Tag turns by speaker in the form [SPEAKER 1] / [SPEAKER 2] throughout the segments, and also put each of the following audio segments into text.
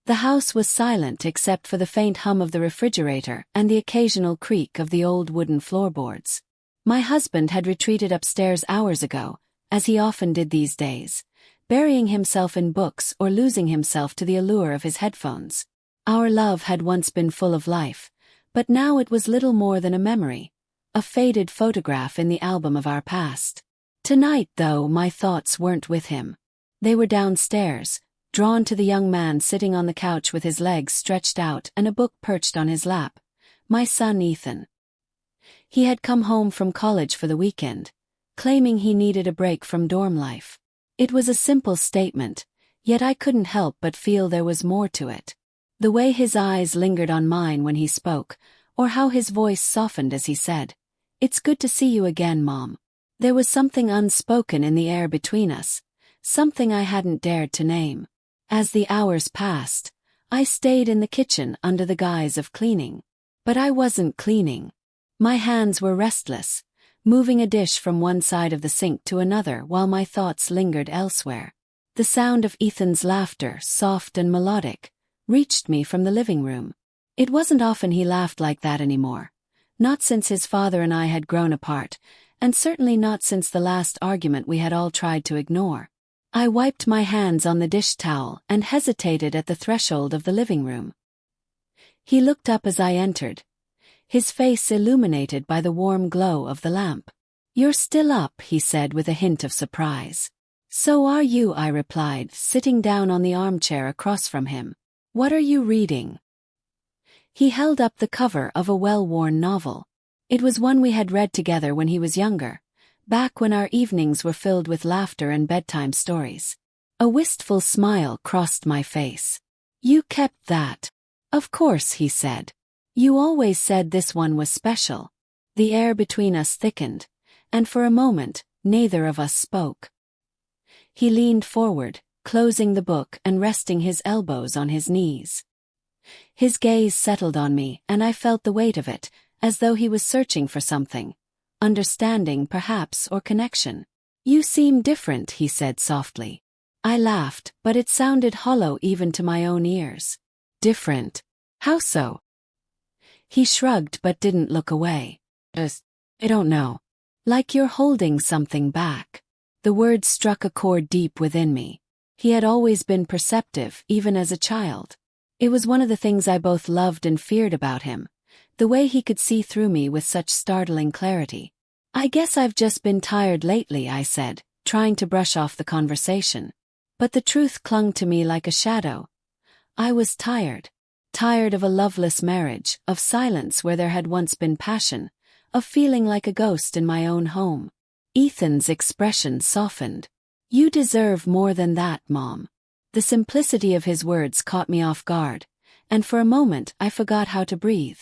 [SPEAKER 1] The house was silent except for the faint hum of the refrigerator and the occasional creak of the old wooden floorboards. My husband had retreated upstairs hours ago, as he often did these days, burying himself in books or losing himself to the allure of his headphones. Our love had once been full of life, but now it was little more than a memory, a faded photograph in the album of our past. Tonight, though, my thoughts weren't with him. They were downstairs, drawn to the young man sitting on the couch with his legs stretched out and a book perched on his lap, my son Ethan. He had come home from college for the weekend, claiming he needed a break from dorm life. It was a simple statement, yet I couldn't help but feel there was more to it. The way his eyes lingered on mine when he spoke, or how his voice softened as he said, "It's good to see you again, Mom." There was something unspoken in the air between us, something I hadn't dared to name. As the hours passed, I stayed in the kitchen under the guise of cleaning. But I wasn't cleaning. My hands were restless, moving a dish from one side of the sink to another while my thoughts lingered elsewhere. The sound of Ethan's laughter, soft and melodic, reached me from the living room. It wasn't often he laughed like that anymore, not since his father and I had grown apart, and certainly not since the last argument we had all tried to ignore. I wiped my hands on the dish towel and hesitated at the threshold of the living room. He looked up as I entered, his face illuminated by the warm glow of the lamp. "You're still up," he said with a hint of surprise. "So are you," I replied, sitting down on the armchair across from him. "What are you reading?" He held up the cover of a well-worn novel. It was one we had read together when he was younger, back when our evenings were filled with laughter and bedtime stories. A wistful smile crossed my face. "You kept that?" "Of course," he said. "You always said this one was special." The air between us thickened, and for a moment, neither of us spoke. He leaned forward, closing the book and resting his elbows on his knees. His gaze settled on me, and I felt the weight of it, as though he was searching for something. Understanding, perhaps, or connection. "You seem different," he said softly. I laughed, but it sounded hollow even to my own ears. "Different? How so?" He shrugged but didn't look away. I don't know. Like you're holding something back." The words struck a chord deep within me. He had always been perceptive, even as a child. It was one of the things I both loved and feared about him, the way he could see through me with such startling clarity. "I guess I've just been tired lately," I said, trying to brush off the conversation. But the truth clung to me like a shadow. I was tired. Tired of a loveless marriage, of silence where there had once been passion, of feeling like a ghost in my own home. Ethan's expression softened. "You deserve more than that, Mom." The simplicity of his words caught me off guard, and for a moment I forgot how to breathe.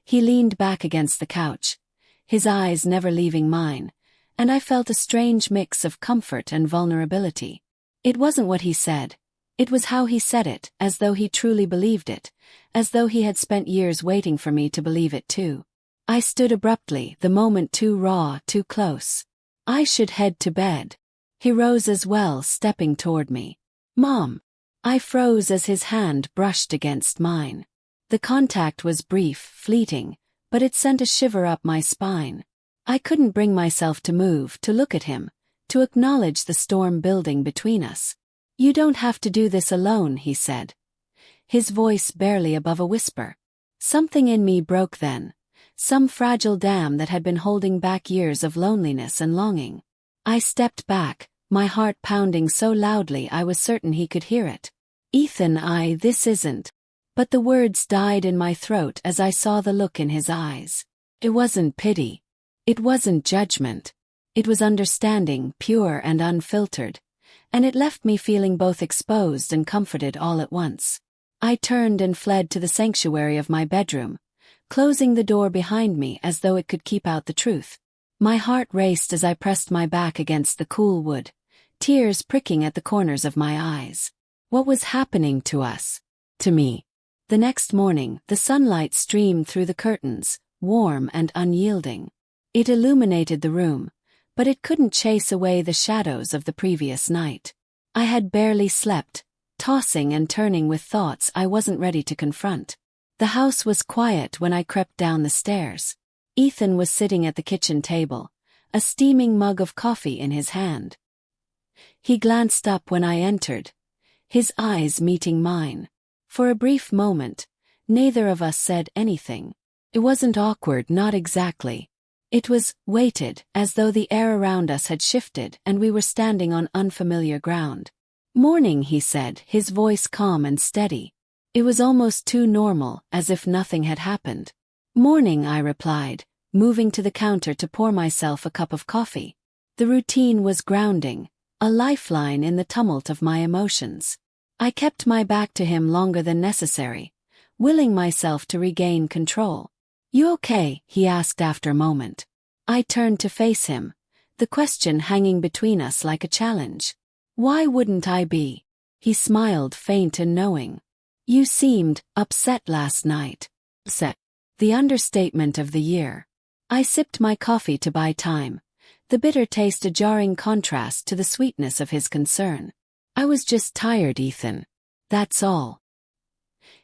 [SPEAKER 1] He leaned back against the couch, his eyes never leaving mine, and I felt a strange mix of comfort and vulnerability. It wasn't what he said. It was how he said it, as though he truly believed it, as though he had spent years waiting for me to believe it too. I stood abruptly, the moment too raw, too close. "I should head to bed." He rose as well, stepping toward me. "Mom." I froze as his hand brushed against mine. The contact was brief, fleeting, but it sent a shiver up my spine. I couldn't bring myself to move, to look at him, to acknowledge the storm building between us. "You don't have to do this alone," he said, his voice barely above a whisper. Something in me broke then, some fragile dam that had been holding back years of loneliness and longing. I stepped back, my heart pounding so loudly I was certain he could hear it. "Ethan, this isn't." But the words died in my throat as I saw the look in his eyes. It wasn't pity. It wasn't judgment. It was understanding, pure and unfiltered, and it left me feeling both exposed and comforted all at once. I turned and fled to the sanctuary of my bedroom, closing the door behind me as though it could keep out the truth. My heart raced as I pressed my back against the cool wood, tears pricking at the corners of my eyes. What was happening to us? To me. The next morning, the sunlight streamed through the curtains, warm and unyielding. It illuminated the room, but it couldn't chase away the shadows of the previous night. I had barely slept, tossing and turning with thoughts I wasn't ready to confront. The house was quiet when I crept down the stairs. Ethan was sitting at the kitchen table, a steaming mug of coffee in his hand. He glanced up when I entered, his eyes meeting mine. For a brief moment, neither of us said anything. It wasn't awkward, not exactly. It was weighted, as though the air around us had shifted and we were standing on unfamiliar ground. "Morning," he said, his voice calm and steady. It was almost too normal, as if nothing had happened. "Morning," I replied, moving to the counter to pour myself a cup of coffee. The routine was grounding, a lifeline in the tumult of my emotions. I kept my back to him longer than necessary, willing myself to regain control. "You okay?" he asked after a moment. I turned to face him, the question hanging between us like a challenge. "Why wouldn't I be?" He smiled, faint and knowing. "You seemed upset last night." Upset. The understatement of the year. I sipped my coffee to buy time, the bitter taste a jarring contrast to the sweetness of his concern. "I was just tired, Ethan. That's all."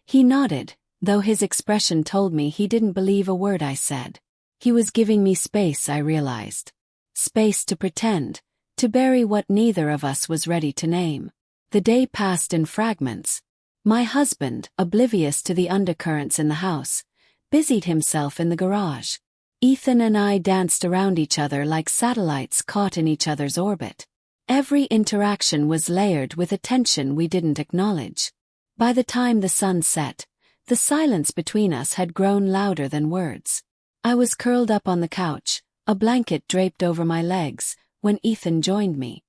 [SPEAKER 1] He nodded, though his expression told me he didn't believe a word I said. He was giving me space, I realized. Space to pretend, to bury what neither of us was ready to name. The day passed in fragments. My husband, oblivious to the undercurrents in the house, busied himself in the garage. Ethan and I danced around each other like satellites caught in each other's orbit. Every interaction was layered with a tension we didn't acknowledge. By the time the sun set, the silence between us had grown louder than words. I was curled up on the couch, a blanket draped over my legs, when Ethan joined me.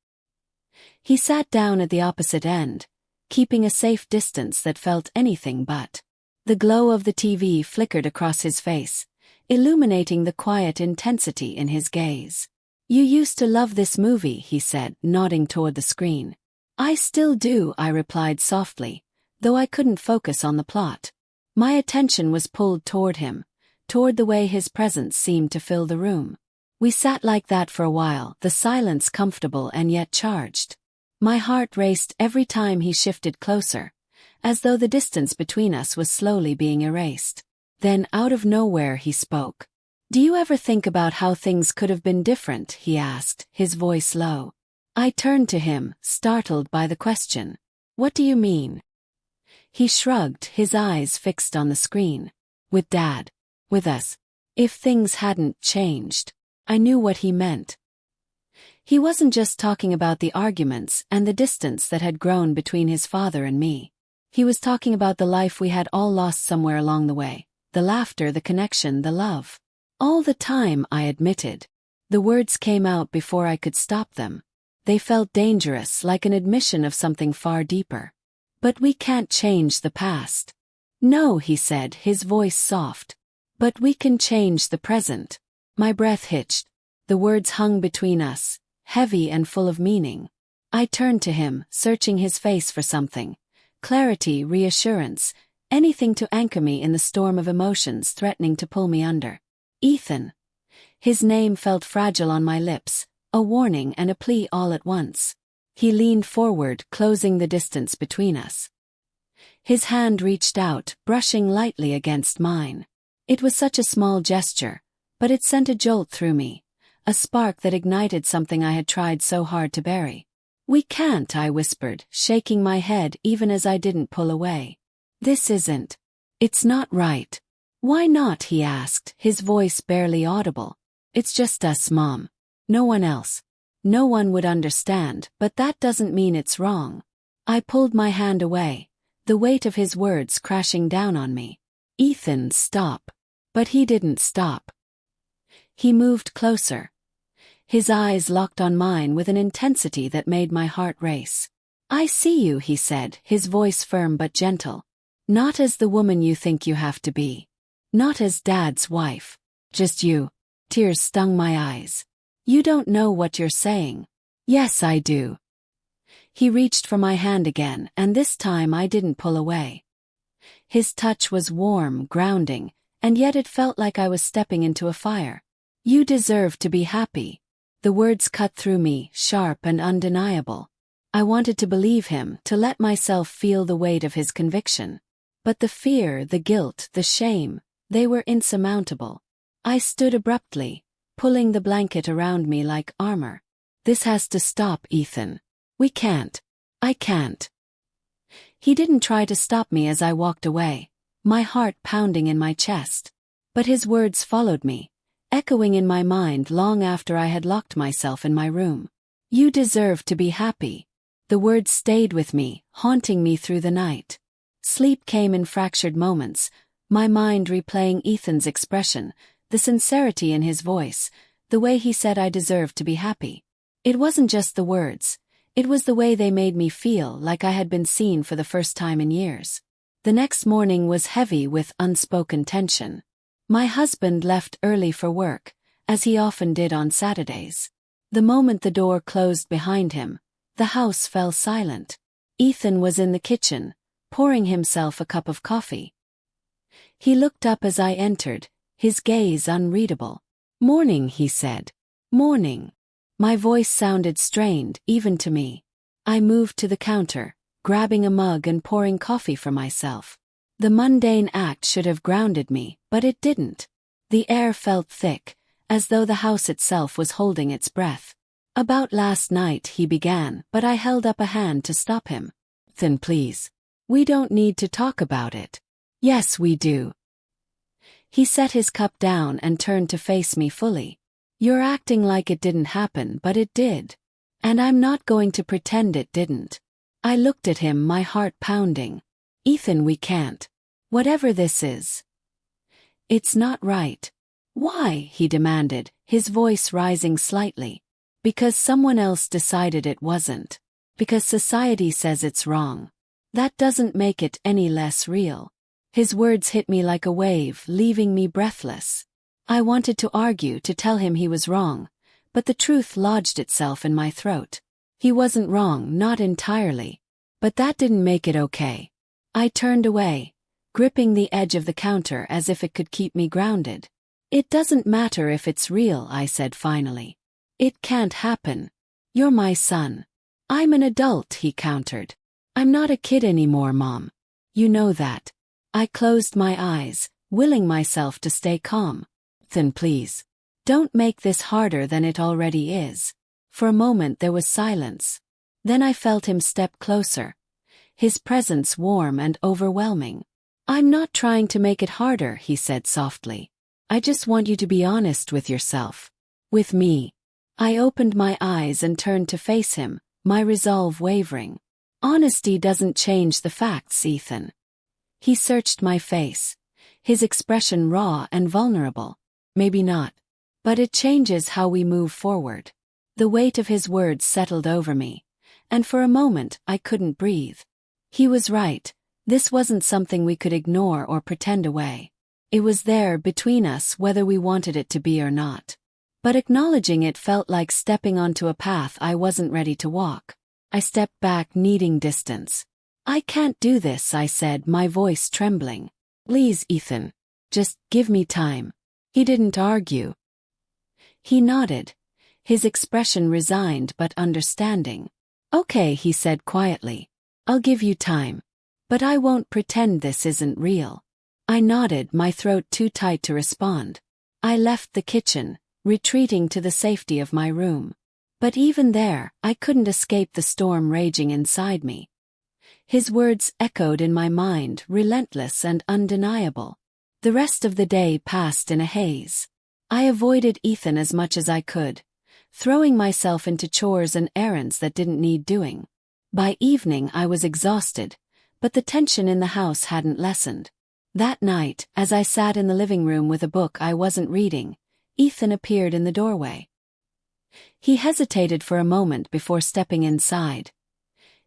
[SPEAKER 1] He sat down at the opposite end, keeping a safe distance that felt anything but. The glow of the TV flickered across his face, illuminating the quiet intensity in his gaze. "You used to love this movie," he said, nodding toward the screen. "I still do," I replied softly, though I couldn't focus on the plot. My attention was pulled toward him, toward the way his presence seemed to fill the room. We sat like that for a while, the silence comfortable and yet charged. My heart raced every time he shifted closer, as though the distance between us was slowly being erased. Then, out of nowhere, he spoke. "Do you ever think about how things could have been different?" he asked, his voice low. I turned to him, startled by the question. "What do you mean?" He shrugged, his eyes fixed on the screen. "With Dad. With us. If things hadn't changed." I knew what he meant. He wasn't just talking about the arguments and the distance that had grown between his father and me. He was talking about the life we had all lost somewhere along the way, the laughter, the connection, the love. "All the time," I admitted. The words came out before I could stop them. They felt dangerous, like an admission of something far deeper. "But we can't change the past." "No," he said, his voice soft. "But we can change the present." My breath hitched. The words hung between us, heavy and full of meaning. I turned to him, searching his face for something. Clarity, reassurance, anything to anchor me in the storm of emotions threatening to pull me under. "Ethan." His name felt fragile on my lips, a warning and a plea all at once. He leaned forward, closing the distance between us. His hand reached out, brushing lightly against mine. It was such a small gesture, but it sent a jolt through me, a spark that ignited something I had tried so hard to bury. "We can't," I whispered, shaking my head even as I didn't pull away. "This isn't. It's not right." "Why not?" he asked, his voice barely audible. "It's just us, Mom. No one else. No one would understand, but that doesn't mean it's wrong." I pulled my hand away, the weight of his words crashing down on me. "Ethan, stop." But he didn't stop. He moved closer. His eyes locked on mine with an intensity that made my heart race. "I see you," he said, his voice firm but gentle. "Not as the woman you think you have to be. Not as Dad's wife. Just you." Tears stung my eyes. "You don't know what you're saying." "Yes, I do." He reached for my hand again, and this time I didn't pull away. His touch was warm, grounding, and yet it felt like I was stepping into a fire. "You deserve to be happy." The words cut through me, sharp and undeniable. I wanted to believe him, to let myself feel the weight of his conviction. But the fear, the guilt, the shame, they were insurmountable. I stood abruptly, pulling the blanket around me like armor. This has to stop, Ethan. We can't. I can't. He didn't try to stop me as I walked away, my heart pounding in my chest. But his words followed me, echoing in my mind long after I had locked myself in my room. You deserve to be happy. The words stayed with me, haunting me through the night. Sleep came in fractured moments, my mind replaying Ethan's expression, the sincerity in his voice, the way he said I deserved to be happy. It wasn't just the words, it was the way they made me feel, like I had been seen for the first time in years. The next morning was heavy with unspoken tension. My husband left early for work, as he often did on Saturdays. The moment the door closed behind him, the house fell silent. Ethan was in the kitchen, pouring himself a cup of coffee. He looked up as I entered, his gaze unreadable. "Morning," he said. "Morning." My voice sounded strained, even to me. I moved to the counter, grabbing a mug and pouring coffee for myself. The mundane act should have grounded me, but it didn't. The air felt thick, as though the house itself was holding its breath. "About last night," he began, but I held up a hand to stop him. "Then please. We don't need to talk about it." "Yes, we do." He set his cup down and turned to face me fully. "You're acting like it didn't happen, but it did. And I'm not going to pretend it didn't." I looked at him, my heart pounding. "Ethan, we can't. Whatever this is. It's not right." "Why?" he demanded, his voice rising slightly. "Because someone else decided it wasn't. Because society says it's wrong. That doesn't make it any less real." His words hit me like a wave, leaving me breathless. I wanted to argue, to tell him he was wrong, but the truth lodged itself in my throat. He wasn't wrong, not entirely. But that didn't make it okay. I turned away, gripping the edge of the counter as if it could keep me grounded. "It doesn't matter if it's real," I said finally. "It can't happen. You're my son." "I'm an adult," he countered. "I'm not a kid anymore, Mom. You know that." I closed my eyes, willing myself to stay calm. "Then please. Don't make this harder than it already is." For a moment there was silence. Then I felt him step closer, his presence warm and overwhelming. "I'm not trying to make it harder," he said softly. "I just want you to be honest with yourself. With me." I opened my eyes and turned to face him, my resolve wavering. "Honesty doesn't change the facts, Ethan." He searched my face, his expression raw and vulnerable. "Maybe not. But it changes how we move forward." The weight of his words settled over me, and for a moment I couldn't breathe. He was right. This wasn't something we could ignore or pretend away. It was there between us, whether we wanted it to be or not. But acknowledging it felt like stepping onto a path I wasn't ready to walk. I stepped back, needing distance. "I can't do this," I said, my voice trembling. "Please, Ethan. Just give me time." He didn't argue. He nodded, his expression resigned but understanding. "Okay," he said quietly. "I'll give you time. But I won't pretend this isn't real." I nodded, my throat too tight to respond. I left the kitchen, retreating to the safety of my room. But even there, I couldn't escape the storm raging inside me. His words echoed in my mind, relentless and undeniable. The rest of the day passed in a haze. I avoided Ethan as much as I could, throwing myself into chores and errands that didn't need doing. By evening I was exhausted, but the tension in the house hadn't lessened. That night, as I sat in the living room with a book I wasn't reading, Ethan appeared in the doorway. He hesitated for a moment before stepping inside,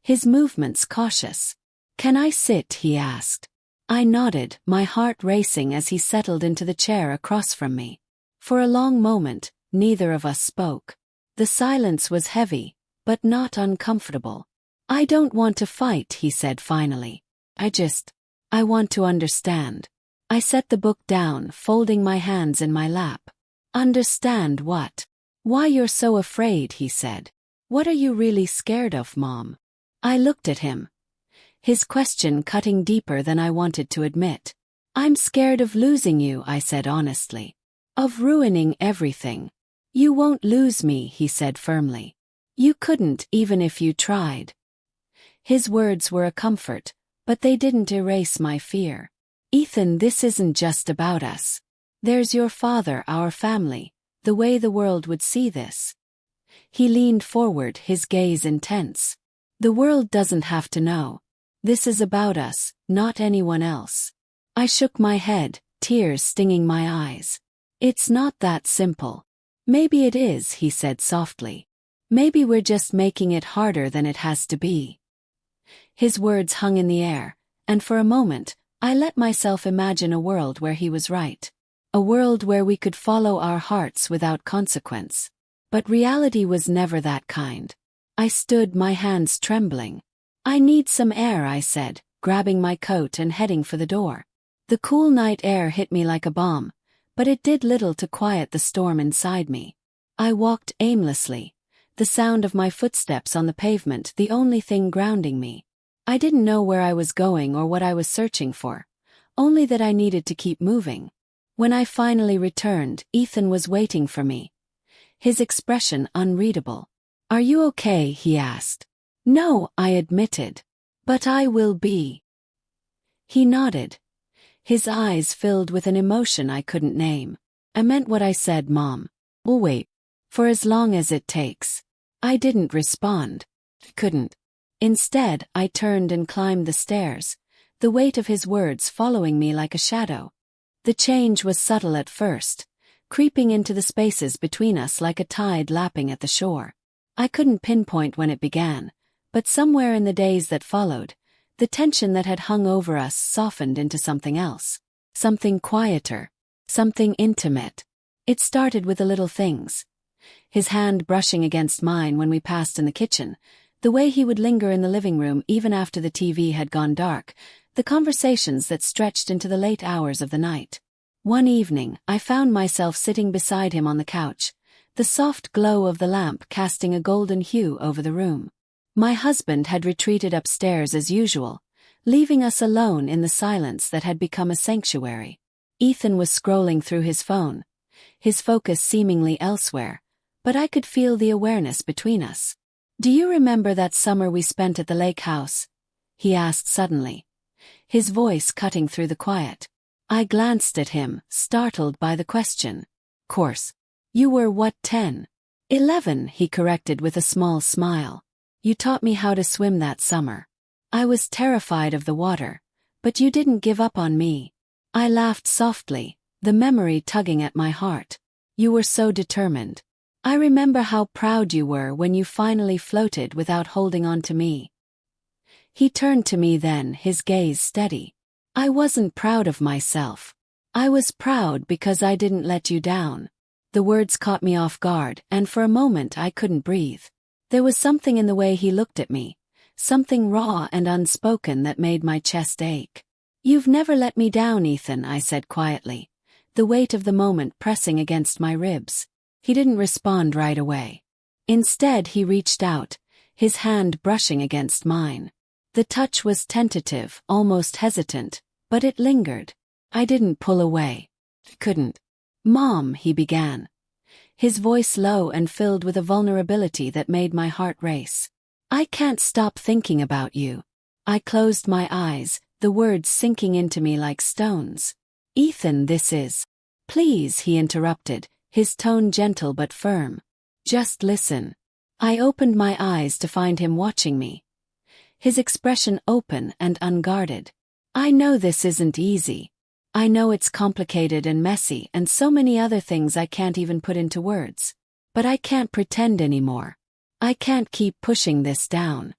[SPEAKER 1] his movements cautious. "Can I sit?" he asked. I nodded, my heart racing as he settled into the chair across from me. For a long moment, neither of us spoke. The silence was heavy, but not uncomfortable. "I don't want to fight," he said finally. I want to understand." I set the book down, folding my hands in my lap. "Understand what?" "Why you're so afraid," he said. "What are you really scared of, Mom?" I looked at him, his question cutting deeper than I wanted to admit. "I'm scared of losing you," I said honestly. "Of ruining everything." "You won't lose me," he said firmly. "You couldn't even if you tried." His words were a comfort, but they didn't erase my fear. "Ethan, this isn't just about us. There's your father, our family, the way the world would see this." He leaned forward, his gaze intense. "The world doesn't have to know. This is about us, not anyone else." I shook my head, tears stinging my eyes. "It's not that simple." "Maybe it is," he said softly. "Maybe we're just making it harder than it has to be." His words hung in the air, and for a moment, I let myself imagine a world where he was right. A world where we could follow our hearts without consequence. But reality was never that kind. I stood, my hands trembling. "I need some air," I said, grabbing my coat and heading for the door. The cool night air hit me like a bomb, but it did little to quiet the storm inside me. I walked aimlessly, the sound of my footsteps on the pavement the only thing grounding me. I didn't know where I was going or what I was searching for, only that I needed to keep moving. When I finally returned, Ethan was waiting for me, his expression unreadable. "Are you okay?" he asked. "No," I admitted. "But I will be." He nodded, his eyes filled with an emotion I couldn't name. "I meant what I said, Mom. We'll wait. For as long as it takes." I didn't respond. Couldn't. Instead, I turned and climbed the stairs, the weight of his words following me like a shadow. The change was subtle at first, creeping into the spaces between us like a tide lapping at the shore. I couldn't pinpoint when it began, but somewhere in the days that followed, the tension that had hung over us softened into something else. Something quieter. Something intimate. It started with the little things. His hand brushing against mine when we passed in the kitchen, the way he would linger in the living room even after the TV had gone dark, the conversations that stretched into the late hours of the night. One evening, I found myself sitting beside him on the couch, the soft glow of the lamp casting a golden hue over the room. My husband had retreated upstairs as usual, leaving us alone in the silence that had become a sanctuary. Ethan was scrolling through his phone, his focus seemingly elsewhere, but I could feel the awareness between us. "Do you remember that summer we spent at the lake house?" he asked suddenly, his voice cutting through the quiet. I glanced at him, startled by the question. "Course. You were what, 10? 11, he corrected with a small smile. "You taught me how to swim that summer. I was terrified of the water, but you didn't give up on me." I laughed softly, the memory tugging at my heart. "You were so determined. I remember how proud you were when you finally floated without holding on to me." He turned to me then, his gaze steady. "I wasn't proud of myself. I was proud because I didn't let you down." The words caught me off guard, and for a moment I couldn't breathe. There was something in the way he looked at me, something raw and unspoken that made my chest ache. "You've never let me down, Ethan," I said quietly, the weight of the moment pressing against my ribs. He didn't respond right away. Instead, he reached out, his hand brushing against mine. The touch was tentative, almost hesitant, but it lingered. I didn't pull away. Couldn't. "Mom," he began, his voice low and filled with a vulnerability that made my heart race. "I can't stop thinking about you." I closed my eyes, the words sinking into me like stones. "Ethan, this is..." "Please," he interrupted, his tone gentle but firm. "Just listen." I opened my eyes to find him watching me, his expression open and unguarded. "I know this isn't easy. I know it's complicated and messy and so many other things I can't even put into words. But I can't pretend anymore. I can't keep pushing this down."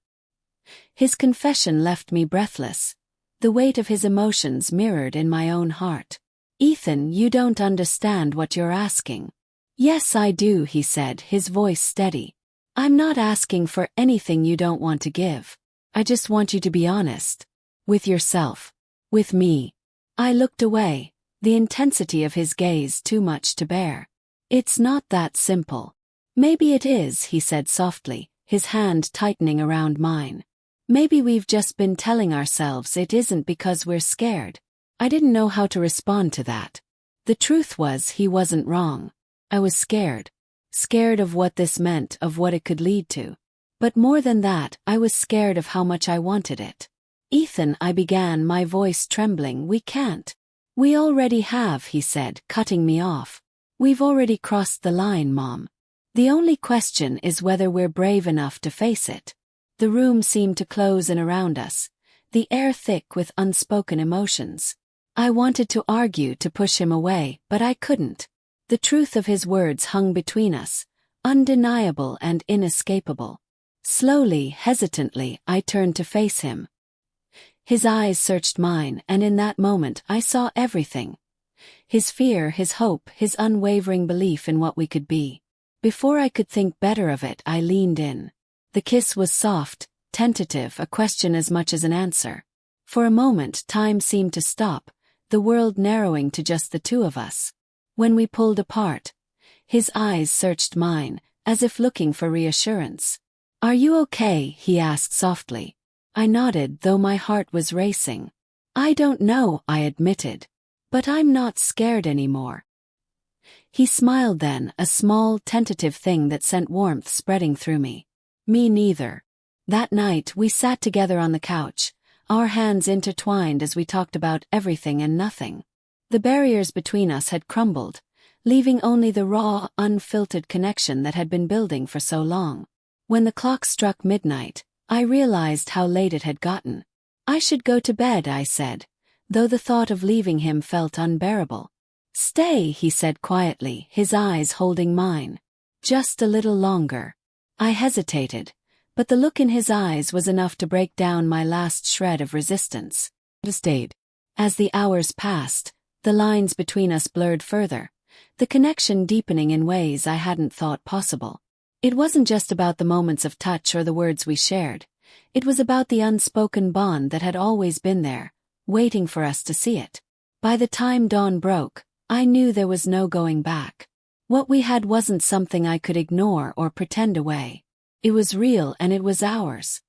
[SPEAKER 1] His confession left me breathless, the weight of his emotions mirrored in my own heart. "Ethan, you don't understand what you're asking." "Yes, I do," he said, his voice steady. "I'm not asking for anything you don't want to give. I just want you to be honest. With yourself. With me." I looked away, the intensity of his gaze too much to bear. "It's not that simple." "Maybe it is," he said softly, his hand tightening around mine. Maybe we've just been telling ourselves it isn't because we're scared. I didn't know how to respond to that. The truth was he wasn't wrong. I was scared. Scared of what this meant, of what it could lead to. But more than that, I was scared of how much I wanted it. Ethan, I began, my voice trembling, we can't. We already have, he said, cutting me off. We've already crossed the line, Mom. The only question is whether we're brave enough to face it. The room seemed to close in around us, the air thick with unspoken emotions. I wanted to argue, to push him away, but I couldn't. The truth of his words hung between us, undeniable and inescapable. Slowly, hesitantly, I turned to face him. His eyes searched mine, and in that moment I saw everything. His fear, his hope, his unwavering belief in what we could be. Before I could think better of it, I leaned in. The kiss was soft, tentative, a question as much as an answer. For a moment, time seemed to stop, the world narrowing to just the two of us. When we pulled apart, his eyes searched mine, as if looking for reassurance. "Are you okay?" he asked softly. I nodded, though my heart was racing. "I don't know," I admitted. "But I'm not scared anymore." He smiled then, a small, tentative thing that sent warmth spreading through me. Me neither. That night, we sat together on the couch, our hands intertwined as we talked about everything and nothing. The barriers between us had crumbled, leaving only the raw, unfiltered connection that had been building for so long. When the clock struck midnight, I realized how late it had gotten. I should go to bed, I said, though the thought of leaving him felt unbearable. "Stay," he said quietly, his eyes holding mine. "Just a little longer." I hesitated, but the look in his eyes was enough to break down my last shred of resistance. I stayed. As the hours passed, the lines between us blurred further, the connection deepening in ways I hadn't thought possible. It wasn't just about the moments of touch or the words we shared. It was about the unspoken bond that had always been there, waiting for us to see it. By the time dawn broke, I knew there was no going back. What we had wasn't something I could ignore or pretend away. It was real, and it was ours.